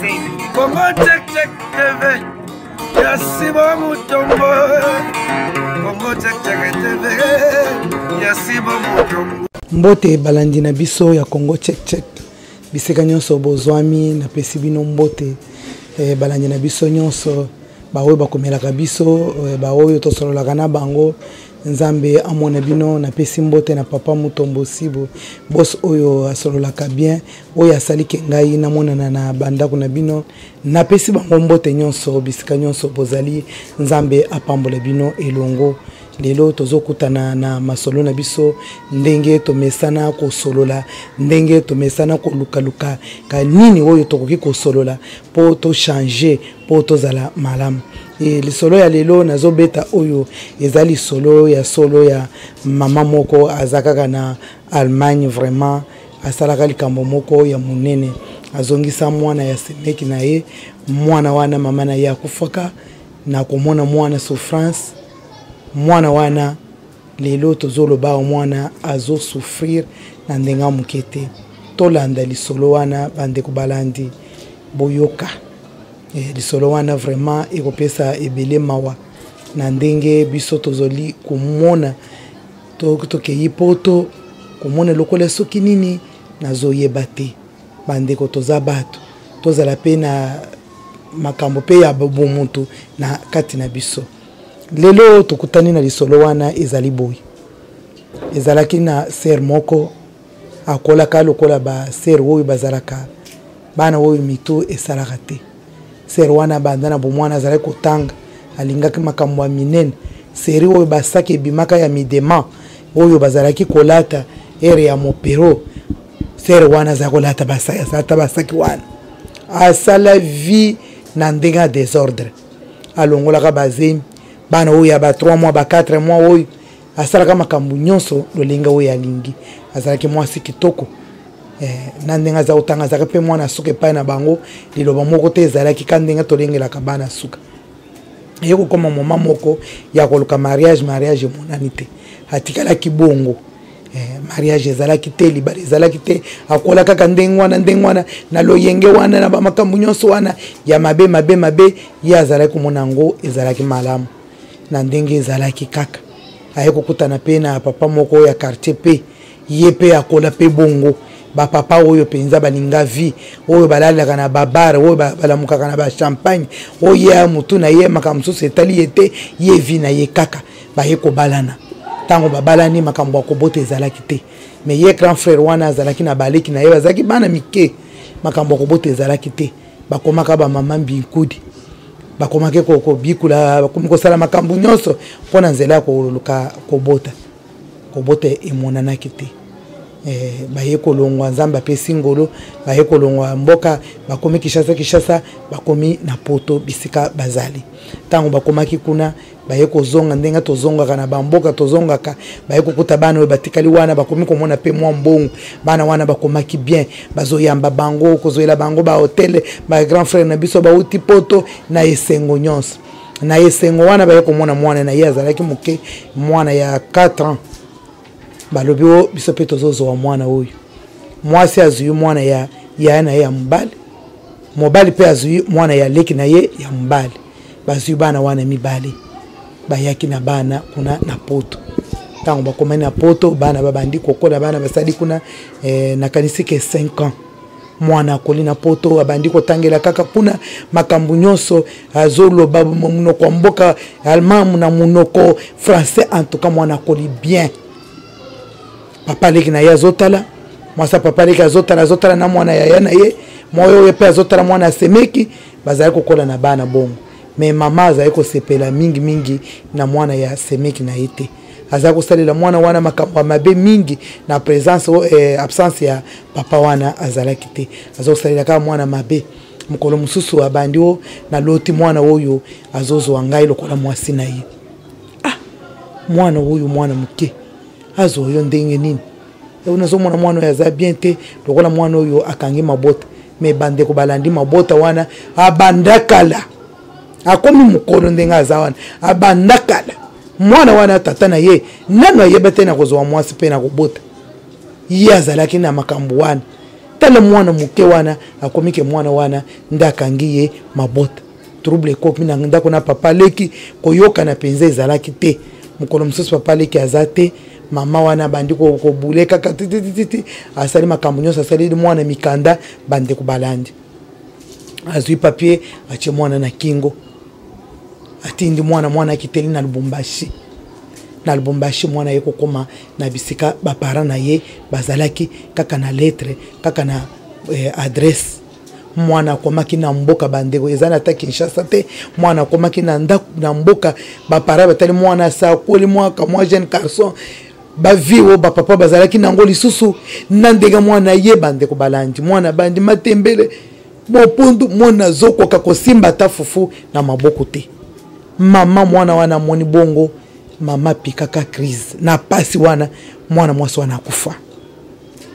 Congo check check TV. Yasibo Mutombo. Congo check check TV. Yasibo Mutombo. Mbote balandi na biso ya Congo check check. Biseka nyonso bozwami na pesi bino mbote. Balandi na biso nyonso. Baoyo bakomelaka biso. Baoyo tosololaka na bango. Nzambe amona bino na pesi mbote na papa Mutombo Sibo. Boss oyo asololaka bien. Oyo asalike ngai na monana na bandako na bino. Na pesi bango mbote nyonso. Biseka nyonso bozali. Nzambe apambola bino elongo. Lelo tozokutana na masolo na biso ndenge tomesana ko solola ndenge tomesana ko luka ka nini oyo tokoki ko solola po to changer po to zala malamu le solo ya lelo nazobeta oyo ezali solo ya mama moko azakaka na Allemagne vraiment asalaka likambo moko ya munene azongisa mwana ya semeki na ye mwana wana mama na ye akufaka na komona mwana souffrance mwana wana lelo tozoloba mwana azo souffrir na ndenga mukete tolanda lisolo wana bande kubalandi boyoka lisolo wana vraiment ekopesa ebele mawa na ndenge biso tozoli kumona tokeyi poto kumona lokola soki nini nazoyeba te bande ko tozabatu tozala pe na makambo pe ya bomuntu na kati na biso. Lelo tokutani na lisolo wana ezali boy. Ezalaki na ser moko akolaka lokola ba ser oyo bazalaka bana oyo mito esalaka te. Ser wana bandana bomwana azali kotanga alingaki makambo ya minene. Seri oyo basaki bimaka ya midema oyo bazalaki kolata ere ya mopero. Ser wana azali kolata basaki wana. Asala vie na ndenga désordre. Alongolaka bazemi bana oya ba 3 mois ba 4 mois oyo asalaka makambu nyonso lolinga oya lingi azalaki mwasi kitoko na ndenga za utanga zaka pe mwana suke pa na bango liloba moko te ezalaki kandenga tolengelaka bana suka yeko koma mama moko ya koluka mariage monani te atikalaki bongo mariage ezalaki te libala ezalaki te akola kaka ndengwana na loyenge wana na ba makambu nyonso wana ya mabe ya azalaki monango ezalaki malamu na ndenge ezalaki kaka ayeko kutana pe na papa moko ya quartier pe ye pe akola pe bongo ba papa oyo penza balinga vie oyo balalaka na babar oyo balamukaka na ba champagne oyo ya mutu na ye makamso setali ete ye vie na ye kaka bayeko balana tango babalani makambo akobota ezalaki te mais ye grand frère wana azalaki na baleki na ye bazaki bana mike makambo akobota ezalaki te bakomaka ba mama Mbinkudi bakomake ko bikula bakomiko sala makambu nyonso pona nzela ko luka kobota emonana kite baye kolongwa nzamba pe singolo baye kolongwa mboka bakomi Kishasa bakomi na poto bisika bazali tango bakomaki kuna baye kozonga ndenga tozonga kana bamboka tozongaka baye kokuta bana we batikali wana bakomi komona pe mwa mbongo bana wana bakomaki bien bazoyamba bango kozoela bango ba hotel ba grand frère na biso ba uti poto na esengo nyonso na esengo wana baye komona mwana na ye azalaki muke mwana ya 4 ans balobi o biso pe tozozo wa mwana oyo mwasi azuyi mwana ya na ye ya mbali mobali pe azuyi mwana ya leki na ye ya mbali bazuyi bana wana mibali bayaki na bana kuna na poto tango bakomani na poto bana babandi kokola bana basali kuna na kanisi ke 5 ans mwana akoli na poto abandi kotangela kaka kuna makambu nyonso azoloba munoko mboka allemand na munoko français en tout cas mwana akoli bien papa leki na ye azotala mwasa papa leki azotala na mwana ya na ye moyo ye pe azotala mwana semeki bazali kokola na bana bongo mais mama azali kosepela mingi na mwana ya semeki na ete azali kosalela mwana wana makambo mabe mingi na présence absence ya papa wana azalaki te azali kosalela kaka mwana mabe mukolo mususu abandi o na loti mwana oyo azozwa ngai lokola mwasi na ye mwana oyo mwana muke azo yo ndenge nini unazomona mwana oyo aza bien te lokola mwana oyo akangi mabota me bande ko balandi mabota wana abandakala akomi mukolo ndenga aza wana abandakala mwana wana tata na ye nano ayebete na kozwa mwasi pe na kobota ye azalaki na makambo wana tala mwana muke wana akomike mwana wana ndakangiye mabota trouble ko mina ndako na papa leki koyoka na penza ezalaki te mukolo mususu papa leki azate mama wana bandi ko buleka katititi asali makambo nyonso asali mwana mikanda bande ko balandi azui papier ache mwana na kingo atindi mwana kiteli na Lubumbashi mwana ye kokoma na bisika ba parents na ye bazalaki kaka na lettre kaka na adresse mwana komaki na mboka bandeko ezana ta Kinshasa te mwana komaki na mboka ba parents batali mwana sa koli mwaka mwa jeune garçon ba viwo ba papa bazalaki nango lisusu nandega mwana ye bandeko balandi mwana bandi matembele mopundu mwana zoko kakosimba ta fufu na maboko te mama mwana wana moni bongo mama pikaka crise na pasi wana mwana mwasi wana kufa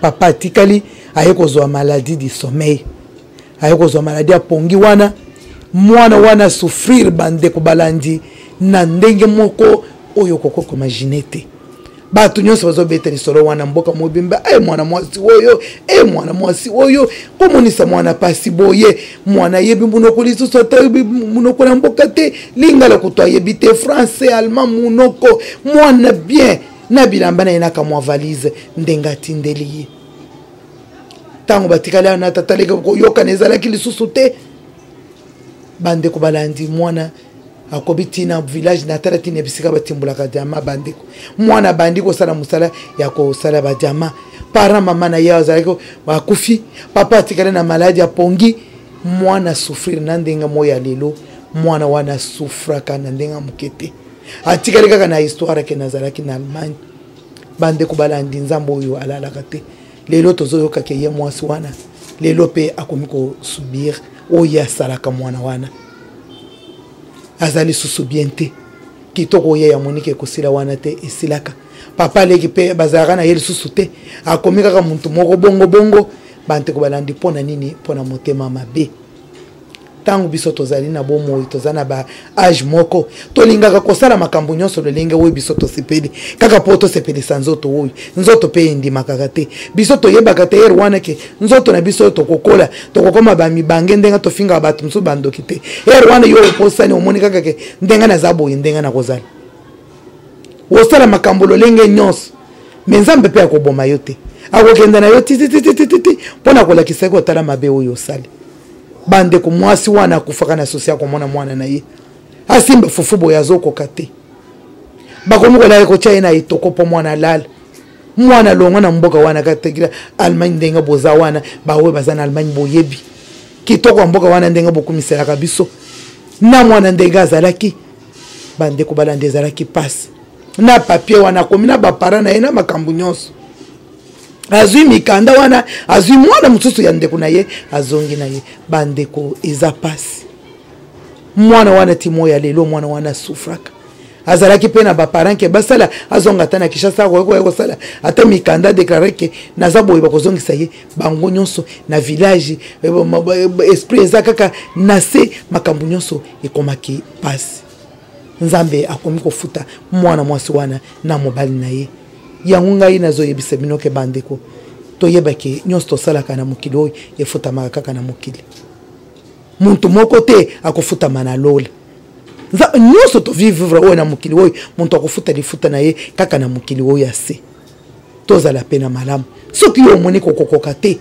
papa tikali ayeko zo maladie du sommeil ayeko zo maladie apongi wana mwana wana souffrir bande ko balandi na ndenge moko oyo kokoko imaginete batu nyonso bazobeta lisolo wana mboka mobimba mwana mwasi oyo komonisa mwana pasi boye mwana yebi munoko lisusu atayebi munoko na mboka te lingala kutwa yebi te français allemand munoko mwana bien na bilamba na yenaka mwa valise ndenga tindeli tango batikala na tataleka koyoka nezalaki lisusu te bande ko balandi mwana akobiti na village na tarati ne bisika batimbulaka diama bandiko mwana bandiko sala musala ya ko sala ba diama para mama na yao zaleko bakufi papa atikale na maladie apongi mwana souffrir na ndenga moya lelo mwana wana souffraka na ndenga mukete atikale kaka na histoire ke nazalaki na Allemagne bandiko balandi nzambo oyo alalaka te lelo tozoyoka ke ye mwasi wana lelo pe akomiko subir oya salaka mwana wana azali susu biente kitoko ye ya monike kosila wana te esilaka papa leki pe bazaka na yeli susu te akomika ka muntu moko bongo bante ko balandi pona nini pona motema mabe tangu biso tozali na bomo tozana ba age moko tolingaka kosala makambo nyonso lolenge oyo biso tosepeli kaka poto sepeli sanzoto oyo nzoto pe ndima kaka te biso toyebaka te yer wana ke nzoto na biso tokokola tokokoma ba mibange ndenga tofinga batu msu bandoki te yer wana yo posani omoni kaka ke ndenga na zabo ndenga na kozala wosala makambo lolenge nyonso menzambe pe akoboma yote akokenda na yo titi pona kolakisa ko tala mabe oyo sali bande ko mwasi wana kufaka na sosia ko mwana na ye asimba fufubo ya zoko kate bakomuko la ko chaina itoko po mwana lala mwana longa na mboka wana katekira Allemagne ndenga boza wana bawe bazana Allemagne boyebi kitoko mboka wana ndenga bokumisela kabiso na mwana ndenga zalaki bande ko balande zalaki passe na papier wana komina ba parana ina makambu nyonso azui mikanda wana azui mwana mususu ya ndeko na ye azongi na ye bandeko eza pasi mwana wana timo ya lelo mwana wana sufraka azalaki pe na ba parents ke basala azonga tana Kinshasa ko sala ata mikanda déclarer ke nazabo ba kozongisa ye bango nyonso na village esprit ezakaka nase makambu nyonso ekomaki pasi nzambe akomi kofuta mwana mwasi wana na mobali na ye yango ngai nazoyebisa bino ke bandeko toyebake nyonso tosalaka na mokili oyo efutamaka kaka na mokili muntu moko te akofutama na lola nyonso tovivivre oyo na mokili oyo muntu akofuta lifuta na ye kaka na mokili oyo ase tozala pe na malamu soki yo omoni kokokoka te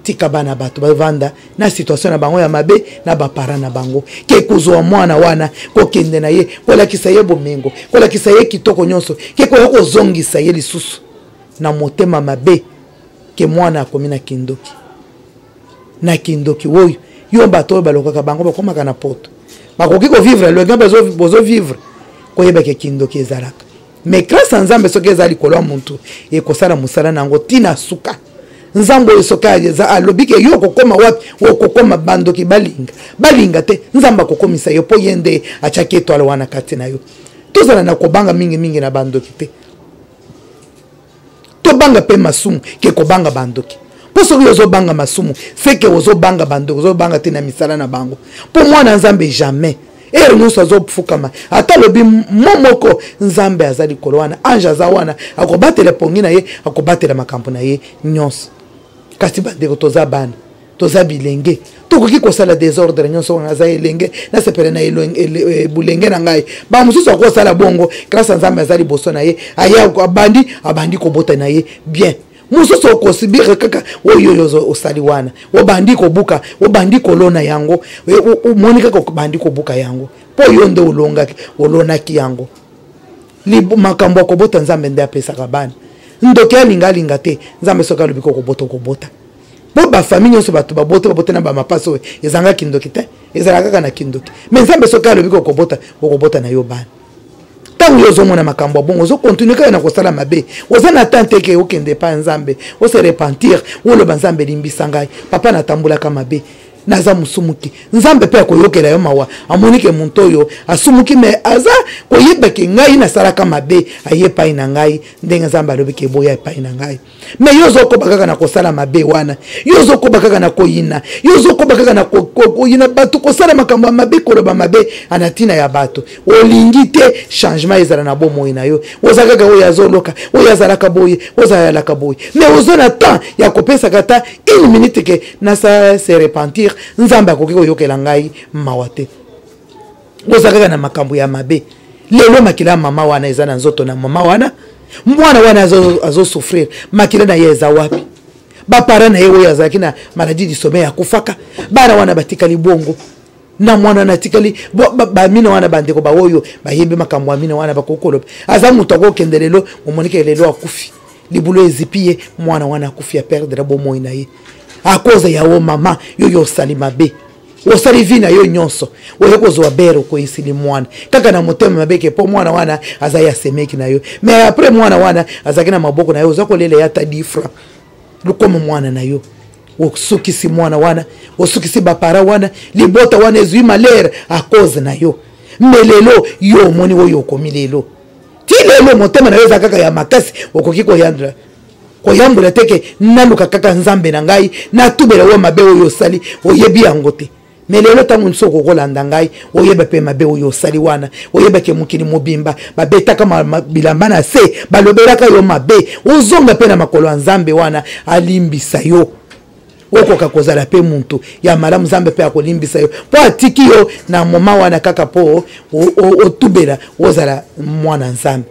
tika bana bato bavanda na situation na bango ya mabe na bapara na bango ke kozwa mwana wana kokende na ye kolakisa ye bomengo kolakisa ye kitoko nyonso ke kozongisa ye lisusu na motema mabe ke mwana akomi na kindoki oyo yo bato oyo balokaka bango bakomaka na poto bakoki kovivre le gars bozo vivre koyeba ke kindoki ezalaka mais grâce à nzambe soki ezali likolo ya muntu ekosala mosala nango tina suka nzambo esoka za alobike yo kokoma wapi okokoma bandoki balinga te nzamba kokomisa yo po yende achaki etwala wana kati na yo tozala na kobanga mingi na bandoki te tobanga pe masumu ke kobanga bandoki po soki ozobanga masumu seke ozobanga bandoki ozobanga te na misala na bango po mwana nzambe jamais ero nyonso azofukama ata lobi momoko nzambe aza likolo wana ange aza wana akobatela pongi na ye akobatela makambo na ye nyonso kasi bandeko toza bana toza bilenge tokoki kosala désordre nyonso ngaza elenge na sepele na bulenge na ngai ba mususu akosala bongo grâce nzambe azali boso na ye aya abandi kobota na ye bien mususu okosibire kaka oyo osali wana obandi kobuka obandi kolona yango omoni kaka obandi kobuka yango po yo nde olonaki yango makambo akobota nzambe nde apesaka bana ndoki alinga te nzambe soki alobi kobota bo bafamille nyonso bato babote na bamapasi oyo ezanga kindoki te ezala kaka na kindoki me nzambe soki alobi kokobota na yo bana ntango yo ozomona makambo ya bongo ozokontinue kaka na kosala mabe oza na temps te ke okende pa nzambe ose repentir oloba nzambe limbisa ngai papa natambolaka mabe naza musumuki nzambe pe akoyokela yo mawa amonike muntu oyo asumuki me aza koyebake ngai nasalaka mabe aye epai na ngai ndenge nzambe alobiki eboya epai na ngai me yo ozokoba kaka na kosala mabe wana yo ozokoba kaka na koyina yo ozokoba kaka na koyina bato kosala makambo ya mabe koloba mabe ana ntina ya bato olingi te changement ezala na bomoi na yo oza kaka oyo azoloka oyo azalaka boye ozayalaka boye me oza na temps ya kopesaka ta 1 minute ke nasa se repentir nzambe akoki koyokela ngai mawa te oza kaka na makambo ya mabe lelo makila mama wana eza na nzoto na mama wana mwana wana azosouffrir makila na ye eza wapi bapara na ye oyo azalaki na maladie du sommeil akufaka bana wana batikali bongo na mwana natikali bamina wana bandeko baoyo bayembi makambo ya mina wana bakokoloba aza moto akokende lelo omonike lelo akufi libulo ezipi ye mwana wana akufi ya perdre bomoi na ye a cause ya o mama yo osali mabe osali vi na yo nyonso oyo kozwa bero ko isili mwana kaka na motema mabeke po mwana wana azali asemeki na yo mais après mwana wana azaki na maboko na yo ozakolele ya ta difra lukomo mwana na yo osukisi mwana wana osukisi bapara wana libota wana ezui malere a cause na yo melelo yo moni oyo komi lelo ti lelo motema na yo zakaka ya makasi okoki koyandra koyambula teke naluka kaka nzambe na ngai natubela wo mabe oyo osali oyebi yango te me lelo ntango nso kokolanda ngai oyeba mpe mabe oyo osali wana oyeba ke mokili mobimba babetaka bilamba na se balobelaka yo mabe ozonga mpe na makolo ya nzambe wana alimbisa yo okoka kozala mpe muntu ya malamu nzambe mpe akolimbisa yo mpo atiki yo na moma wana kaka mpo otubela ozala mwana nzambe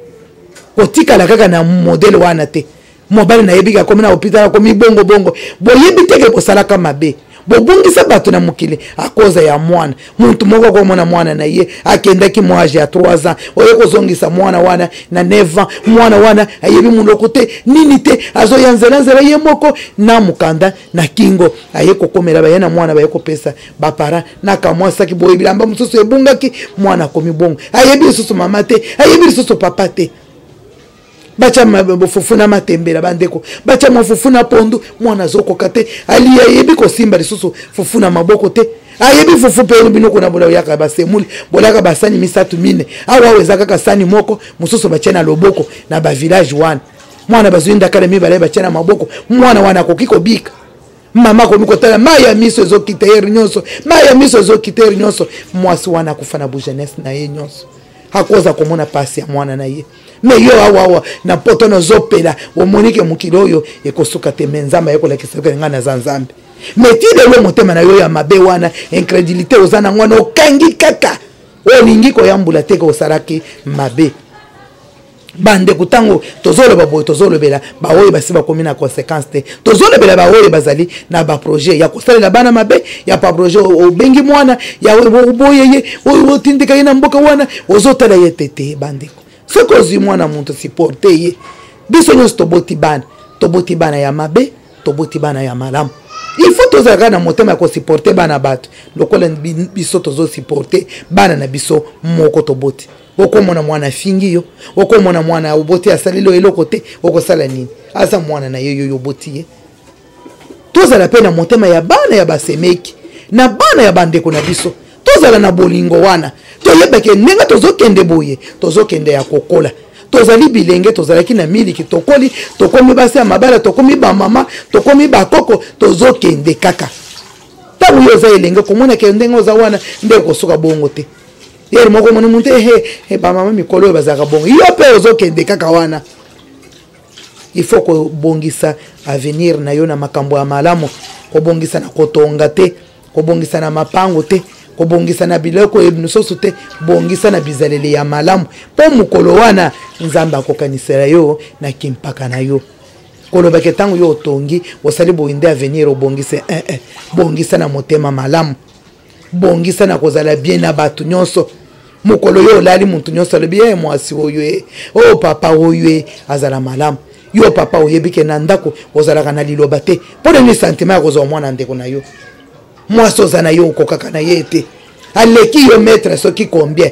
kotikala kaka na modele wana te mobali na yebika komi na hôpital komi bongo boyebi teke bosalaka mabe bobungisa bato na mokili akoza ya mwana muntu moko komona mwana na ye akendaki moage ya 3 ans oyo kozongisa mwana wana na 9 ans mwana wana ayebi muloko te nini te azoyanzela ye moko na mukanda na kingo aye kokomela bayena mwana baye kopesa bapara na kamwa saki boye bilamba mususu ebungaki mwana komi bongo ayebi susu mama te ayebi susu papa te bacha mafufuna matembela bandeko bacha mafufuna pondu mwana zokoka te ali ayebi kosimba lisusu fufuna maboko te ayebi fufu pe binoko na bola yaka basemuli bolaka basani misatu mine awa wezaka kasani moko mususu bachena loboko na ba village wana mwana bazuinda kale mibale bachena maboko mwana wana kokiko bika mama ko mikotala maya miso ezokiteri nyonso maya miso ezokiteri nyonso mwasi wana kufana bu jeunesse na ye nyonso hakoza komona pasi ya mwana na ye me yo awa na poto no zopela omonike mukili oyo ekosuka te menzamba yekolakisa ke ngana za nzambe metide lo motema na yo ya mabe wana incrédulité ozana ngwana okangi kaka olingi koyambula te ko saraki mabe bande kutango tozoloba boy tozolobela baoyo basiba komi na conséquence te tozolobela baoyo bazali na ba projet ya kosalela bana mabe ya pa projet obengi mwana ya boyeye oyo tindika ina mboka wana ozotala yetete bandeko sekozi mwana muntu supporte ye biso nyonso toboti bana ya mabe toboti bana ya malamu il faut tozalaka na motema ya kosupporte bana bato lokola biso tozosupporte bana na biso moko toboti okomona mwana fingi yo okomona mwana oboti asalilo eloko te okosala nini aza mwana na yo boti ye tozala pe na motema ya bana ya basemeki na bana ya bandeko na biso tozala na bolingo wana toyebake ndenge tozokende boye tozokende ya kokola tozali bilenge tozalaki na miliki tokoli tokomi basi ya mabala tokomi bamama tokomi bakoko tozokende kaka ntango yo oza elenge komona ke ndenge oza wana nde kosuka bongo te yeri moko moni muntu bamama mikolo oyo bazalaka bongo yo mpe ozokende kaka wana il faut ko bongisa avenir na yo na makambo ya malamu, ko bongisa na kotonga te, ko bongisa na mapango te, ko bongisa na biloko ebnusoso te, bongisa na bizaleli ya malamu po mukolo wana nzambe akokanisela yo na kimpaka na yo. Koloba ke tango yo otongi osali boinde avenir obongise bongisa na motema malamu, bongisa na kozala bien na batu nyonso. Mukolo yo lali muntu nyonso alobi mwasi oyo o papa oyo azala malamu, yo papa oyebike na ndako ozalaka na liloba te pona ni sentiment ya kozwa mwana ndeko na yo, mwasi ozana yo okokaka na ye te aleki yo maître soki combien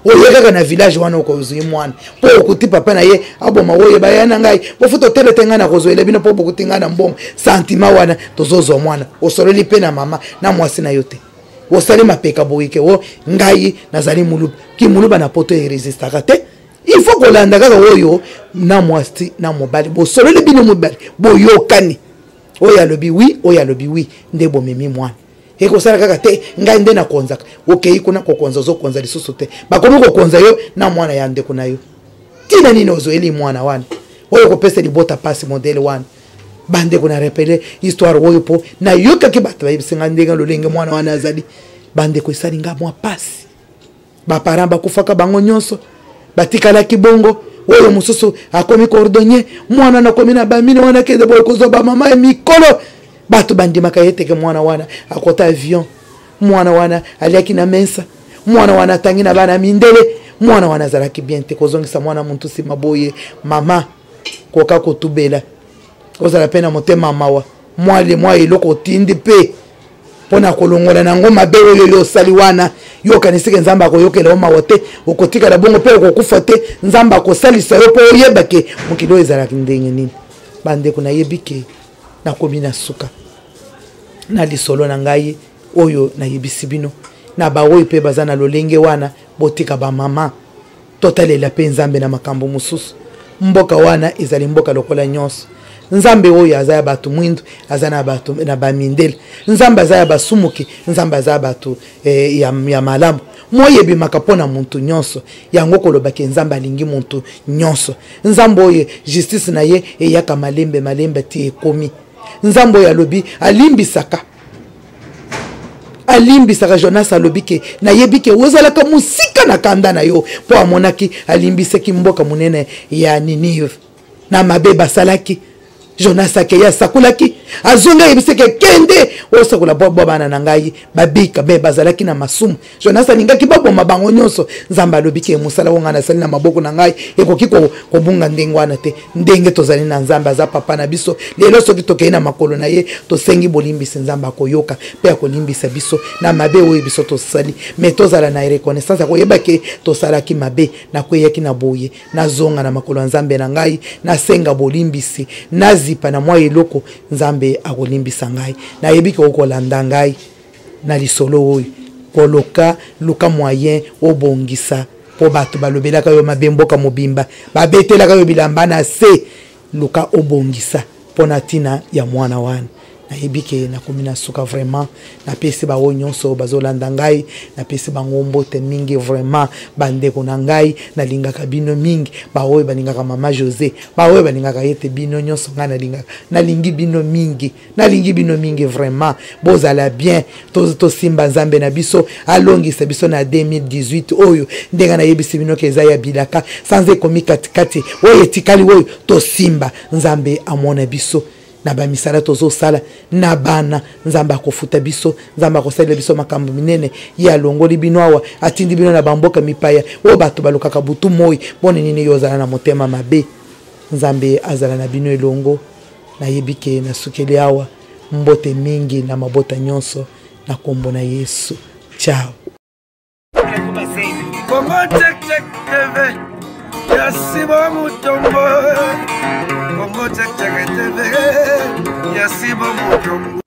oyekaka na village wana okozwi mwana po okuti papa na ye aboma oyo bayana ngai bofuto telete nga na kozwela bino po bokuti nga na mbongo sentiment wana tozozwa mwana osololi pe na mama na mwasi na yo te. Osali mapeka boyike o ngai nazali muluba ki muluba na poto resistaka te. Il faut que landa kaka oyo na mwasi na mobali bo sololi bino mobali boyokani oyo alobi oui oyo alobi oui nde bomemi mwana eko sala kaka te ngai nde na konzaka okei kuna kokonza zo konza lisusu te bakomi kokonza yo na mwana ya ndeko na yo tina nini ozoeli mwana wana oyo kopesa libota pasi modele wana bande kuna repele histoire oyo po na yoka ke bato bayibisinga ndenga lolenge mwana wana azali bande ko isali nga mwa pasi ba parents bakufaka bango nyonso batikala kibongo oyo mususu akomi cordonnier mwana na komi na bamine wana kende boy kozo ba mama e mikolo bato bandimaka yete ke mwana wana akota avion mwana wana aliaki na mensa mwana wana tangi na bana mindele mwana wana zalaki bien te kozongisa mwana muntu sima boye mama koka kotubela ozala pena motema mawa mwale mwa eloko tindi pe pona kolongola na ngoma be oyo yo sali wana yo kanisike nzamba koyokela mawa te okotika la bongo pe okokufa te nzamba kosalisa yo po oyebake mukilo ezala kindenge nini bande kuna yebike na komina suka na lisolo na ngai oyo na yebisibino na ba oyo pe bazana lolenge wana botika ba mama totalela pe nzambe na makambo mususu mboka wana ezali mboka lokola nyonso nzambe oyo azaya batu mwindu azana batu na bamindele nzambe azaya basumuki nzambe azaya batu ya malamu moyebi makapona muntu nyonso yango kolobaki nzambe alingi muntu nyonso nzambe oyo justice na ye eyaka malembe ti ekomi nzambe oyo alobi alimbisaka Jonas alobike na yebike ozalaka musika na kanda na yo po amonaki alimbisaki mboka munene ya Ninive na mabe basalaki Jonas akeya sakulaki azonga yebiseke kende osakula bobo bana na ngai babika be bazalaki na masumu Jonas alingaki babo mabango nyonso nzamba alobike musala wonga na sali na maboko na ngai ekoki kobunga ndengwana te ndenge tozali na nzamba aza papa na biso lelo soki tokei na makolo na ye tosengi bolimbisa nzamba koyoka pe akolimbisa biso na mabe oyo biso tosali me tozala na reconnaissance akoyebake tosalaki mabe na kweyaki na boye na zonga na makolo ya nzambe na ngai na senga bolimbisi na zipa na mwa eloko nzambe akolimbisa ngai na yebiki okolanda ngai na lisolo oyo koloka luka moyen obongisa po bato balobelaka yo mabemboka mobimba babetelaka yo bilamba na se luka obongisa pona tina ya mwana wana na yebike na komina suka vraiment na pesi ba nyonso bazolanda ngai na pesi bango mbote mingi vraiment bandeko na ngai na lingaka bino mingi ba oyo balingaka mama José ba oyo balingaka yete bino nyonso nga na lingi bino mingi vraiment bozala bien to simba nzambe na biso alongisa biso na 2018 oyo ndenga na yebisi bino keza ya bilaka sans ekomi katikati oyo etikali oyo to simba nzambe amona biso na ba misala tozo sala na bana nzamba kofuta biso nzamba kosalela biso makambo minene ya longoli binoawa atindi bino na bamboka mipaya o bato balukaka butu moi bone nini yozala na motema mabe nzambe azala na bino elongo na yebike na sukeli awa mbote mingi na mabota nyonso na kombo na Yesu. Ciao. Yasibo mutombo Kongo Check Check TV Yasibo mutombo